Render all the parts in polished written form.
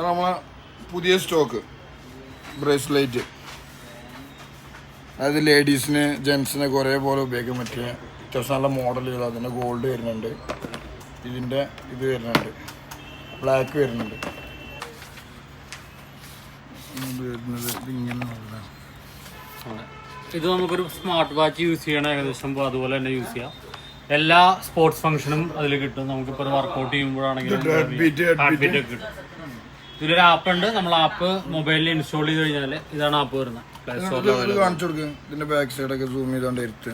നമ്മളെ പുതിയ stock bracelet. അതായത് ലേഡീസിന് ജെൻസിനൊക്കെ ഒരേപോലെ ഉപയോഗിക്കാൻ പറ്റിയ അത്യാവശ്യം നല്ല മോഡലുകൾ. അതിൻ്റെ ഗോൾഡ് വരുന്നുണ്ട്, ഇതിൻ്റെ ഇത് വരുന്നുണ്ട്, ബ്ലാക്ക് വരുന്നുണ്ട്. ഇത് നമുക്കൊരു സ്മാർട്ട് വാച്ച് യൂസ് ചെയ്യണം ഏകദേശം അതുപോലെ തന്നെ യൂസ് ചെയ്യാം. എല്ലാ സ്പോർട്സ് ഫംഗ്ഷനും അതിൽ കിട്ടും. നമുക്കിപ്പോൾ വർക്കൗട്ട് ചെയ്യുമ്പോഴാണെങ്കിലും കിട്ടും. ഇതിലൊരു ആപ്പ് ഉണ്ട്. നമ്മൾ ആപ്പ് മൊബൈലിൽ ഇൻസ്റ്റാൾ ചെയ്ത് കഴിഞ്ഞാൽ ഇതാണ് ആപ്പ് വരുന്നത്. പ്ലേ സ്റ്റോറിൽ കാണിച്ചു കൊടുക്കും. ഇതിന്റെ ബാക്ക് സൈഡൊക്കെ സൂം ചെയ്തോണ്ട് എടുത്ത്,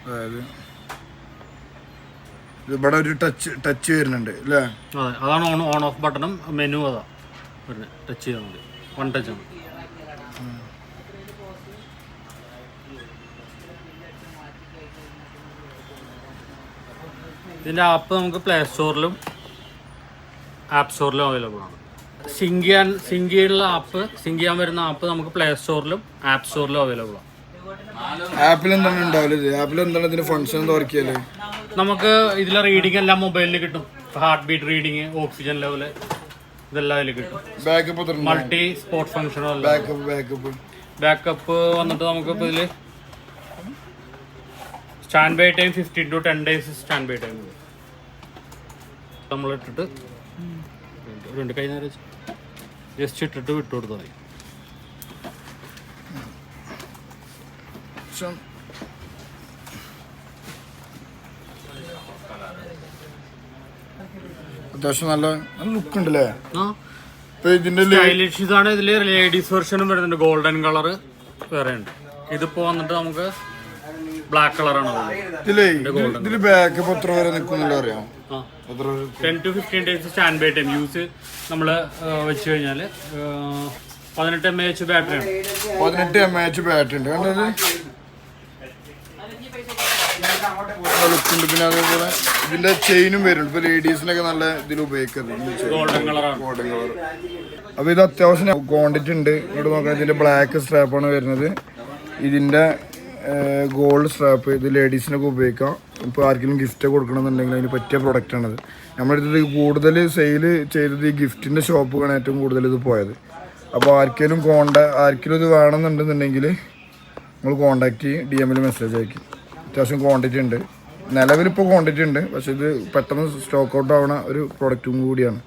അതായത് ഇവിടെ ഒരു ടച്ച് വരുന്നുണ്ട് അല്ലേ? അതെ, അതാണ് ഓൺ ഓഫ് ബട്ടണും മെനു. അതാ വരുന്നത്. ടച്ച് ചെയ്താൽ മതി, വൺ ടച്ച് ആണ്. ഇതിൻ്റെ ആപ്പ് നമുക്ക് പ്ലേ സ്റ്റോറിലും ആപ്പ് സ്റ്റോറിലും അവൈലബിൾ ആണ്. സിങ്ക് ചെയ്യാൻ വരുന്ന ആപ്പ് നമുക്ക് പ്ലേ സ്റ്റോറിലും ആപ്പ് സ്റ്റോറിലും അവൈലബിൾ ആണ്. ആപ്പിൽ എന്താണ് ഉണ്ടാവില്ല? ആപ്പിൽ എന്താണ് ഇതിന്റെ ഫംഗ്ഷൻ തുറക്കിയാല് നമുക്ക് ഇതിലെ റീഡിങ് എല്ലാം മൊബൈലിൽ കിട്ടും. Heart beat reading, oxygen level, ഇതെല്ലാം അതിൽ കിട്ടും. ബാക്കപ്പ് മൾട്ടി സ്പോർട്ട് ഫംഗ്ഷനോ ബാക്കപ്പ് വന്നിട്ട് നമുക്ക് ഇപ്പോൾ ഇതിൽ standby time 15 to 10 days standby time നമ്മൾ ഇട്ടിട്ട് 2 കൈ നേരം ജസ്റ്റ് ഇട്ടിട്ട് വിട്ടു കൊടുത്താൽ മതി. അത്യാവശ്യം നല്ല ലുക്ക് ഉണ്ടല്ലേ? സ്റ്റൈലിഷ് ഇതാണ്. ഇതിൽ ലേഡീസ് വെർഷനും വരുന്നുണ്ട്. ഗോൾഡൻ കളർ വേറെ ഉണ്ട്. ഇതിപ്പോ വന്നിട്ട് നമുക്ക് ബ്ലാക്ക് കളറാണ്. ഇതില് ബാക്കപ്പ് എത്ര വരെ നിൽക്കുന്നില്ല അറിയാം? 10 to 15 days standby time use നമ്മൾ വെച്ച് കഴിഞ്ഞാൽ 18 mAh ബാറ്ററിയാണ്. 18 mAh ബാറ്ററി ഉണ്ട്. കണ്ടത് ലുക്കുണ്ട്. പിന്നെ അതേപോലെ ഇതിന്റെ ചെയിനും വരുന്നുണ്ട്. ഇപ്പൊ ലേഡീസിനൊക്കെ നല്ല ഇതിൽ ഉപയോഗിക്കുന്നത് ഗോൾഡൻ കളറാണ്. Golden colour. അപ്പൊ ഇത് അത്യാവശ്യം ക്വാണ്ടിറ്റി ഉണ്ട്. ഇവിടെ നോക്കാം, ഇതിന്റെ ബ്ലാക്ക് സ്ട്രാപ്പാണ് വരുന്നത്. ഇതിന്റെ ഗോൾഡ് സ്ട്രാപ്പ്. ഇത് ലേഡീസിനൊക്കെ ഉപയോഗിക്കാം. ഇപ്പോൾ ആർക്കെങ്കിലും ഗിഫ്റ്റ് കൊടുക്കണമെന്നുണ്ടെങ്കിൽ അതിന് പറ്റിയ പ്രൊഡക്റ്റാണത്. നമ്മളിത് കൂടുതൽ സെയിൽ ചെയ്തത് ഈ ഗിഫ്റ്റിൻ്റെ ഷോപ്പുകളാണ് ഏറ്റവും കൂടുതൽ ഇത് പോയത്. അപ്പോൾ ആർക്കെങ്കിലും ഇത് വേണമെന്നുണ്ടെന്നുണ്ടെങ്കിൽ നിങ്ങൾ കോൺടാക്റ്റ് ചെയ്യും, DM മെസ്സേജ് അയക്കും. അത്യാവശ്യം ക്വാണ്ടിറ്റി ഉണ്ട്. നിലവിലിപ്പോൾ ക്വാണ്ടിറ്റി ഉണ്ട്, പക്ഷേ ഇത് പെട്ടെന്ന് സ്റ്റോക്ക് ഔട്ട് ആവുന്ന ഒരു പ്രൊഡക്റ്റും കൂടിയാണ്.